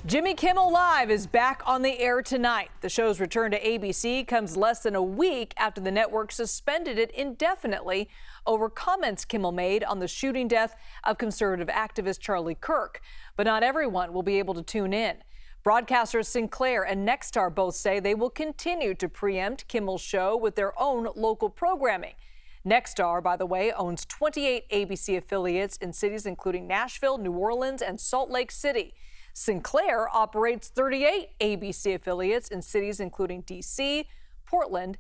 Jimmy Kimmel Live is back on the air tonight. The show's return to ABC comes less than a week after the network suspended it indefinitely over comments Kimmel made on the shooting death of conservative activist Charlie Kirk. But not everyone will be able to tune in. Broadcasters Sinclair and Nexstar both say they will continue to preempt Kimmel's show with their own local programming. Nexstar, by the way, owns 28 ABC affiliates in cities including Nashville, New Orleans, and Salt Lake City. Sinclair operates 38 ABC affiliates in cities including D.C., Portland,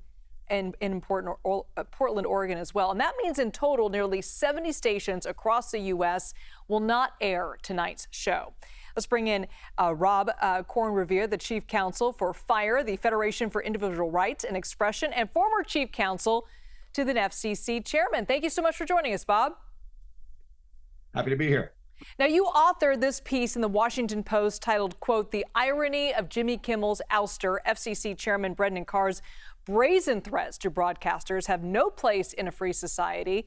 and Portland, Oregon as well. And that means in total, nearly 70 stations across the U.S. will not air tonight's show. Let's bring in Rob Corn-Revere, the chief counsel for FIRE, the Federation for Individual Rights and Expression, and former chief counsel to the FCC chairman. Thank you so much for joining us, Bob. Happy to be here. Now, you authored this piece in the Washington Post titled, quote, "The Irony of Jimmy Kimmel's Ouster. FCC Chairman Brendan Carr's brazen threats to broadcasters have no place in a free society."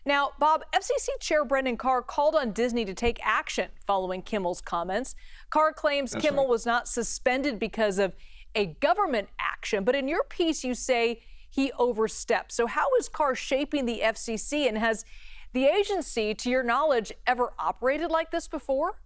Now, Bob, FCC Chair Brendan Carr called on Disney to take action following Kimmel's comments. Carr claims That's Kimmel right. was not suspended because of a government action, but in your piece you say he overstepped. So how is Carr shaping the FCC, and has the agency, to your knowledge, ever operated like this before?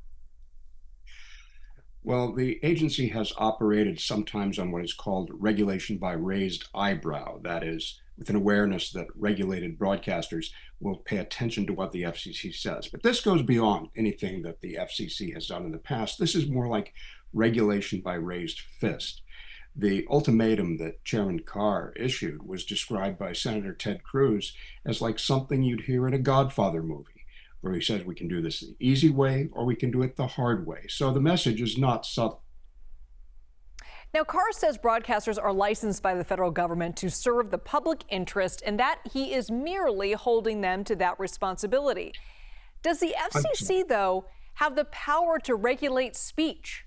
Well, the agency has operated sometimes on what is called regulation by raised eyebrow. That is, with an awareness that regulated broadcasters will pay attention to what the FCC says. But this goes beyond anything that the FCC has done in the past. This is more like regulation by raised fist. The ultimatum that Chairman Carr issued was described by Senator Ted Cruz as like something you'd hear in a Godfather movie, where he says we can do this the easy way or we can do it the hard way. So the message is not subtle. Now, Carr says broadcasters are licensed by the federal government to serve the public interest and that he is merely holding them to that responsibility. Does the FCC, though, have the power to regulate speech?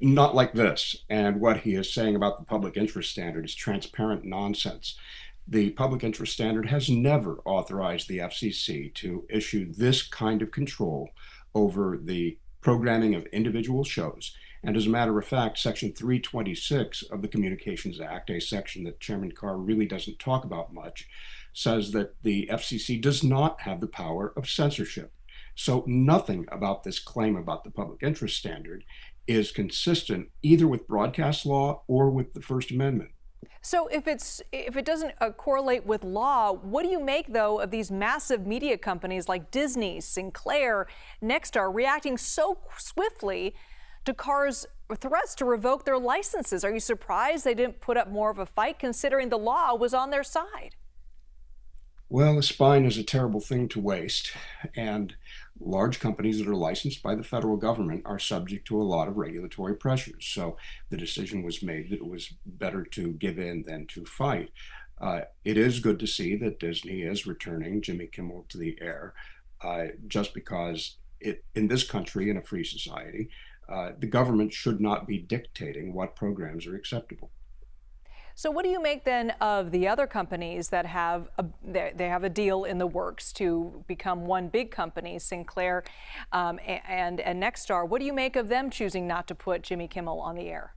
Not like this. And what he is saying about the public interest standard is transparent nonsense. The public interest standard has never authorized the FCC to issue this kind of control over the programming of individual shows. And as a matter of fact, Section 326 of the Communications Act, a section that Chairman Carr really doesn't talk about much, says that the FCC does not have the power of censorship. So nothing about this claim about the public interest standard is consistent either with broadcast law or with the First Amendment. So if it doesn't correlate with law, what do you make, though, of these massive media companies like Disney, Sinclair, Nexstar reacting so swiftly to Carr's threats to revoke their licenses? Are you surprised they didn't put up more of a fight, considering the law was on their side? Well, a spine is a terrible thing to waste, and large companies that are licensed by the federal government are subject to a lot of regulatory pressures. So the decision was made that it was better to give in than to fight. It is good to see that Disney is returning Jimmy Kimmel to the air, just because in this country, in a free society, the government should not be dictating what programs are acceptable. So what do you make then of the other companies that have they have a deal in the works to become one big company, Sinclair and Nexstar? What do you make of them choosing not to put Jimmy Kimmel on the air?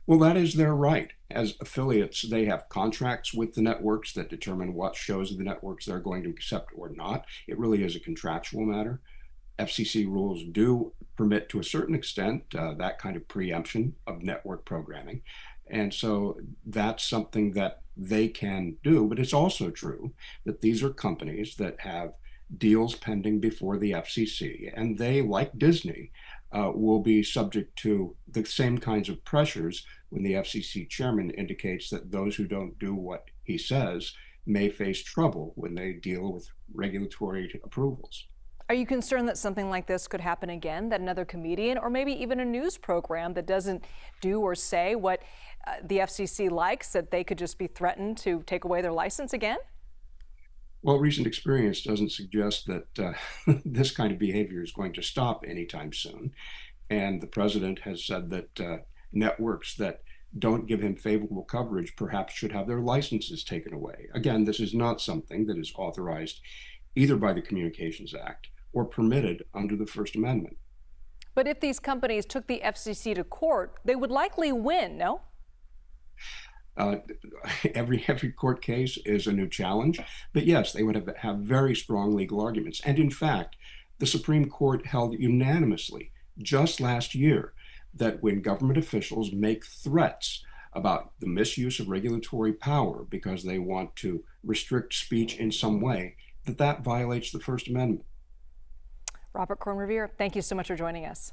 Well, that is their right. As affiliates, they have contracts with the networks that determine what shows of the networks they're going to accept or not. It really is a contractual matter. FCC rules do permit, to a certain extent, that kind of preemption of network programming. And so that's something that they can do. But it's also true that these are companies that have deals pending before the FCC, and they, like Disney, will be subject to the same kinds of pressures when the FCC chairman indicates that those who don't do what he says may face trouble when they deal with regulatory approvals. Are you concerned that something like this could happen again, that another comedian or maybe even a news program that doesn't do or say what the FCC likes, that they could just be threatened to take away their license again? Well, recent experience doesn't suggest that this kind of behavior is going to stop anytime soon. And the president has said that networks that don't give him favorable coverage perhaps should have their licenses taken away. Again, this is not something that is authorized either by the Communications Act or permitted under the First Amendment. But if these companies took the FCC to court, they would likely win, no? Uh, every court case is a new challenge, but yes, they would have very strong legal arguments. And in fact, the Supreme Court held unanimously just last year that when government officials make threats about the misuse of regulatory power because they want to restrict speech in some way, that violates the First Amendment. Robert Corn-Revere, thank you so much for joining us.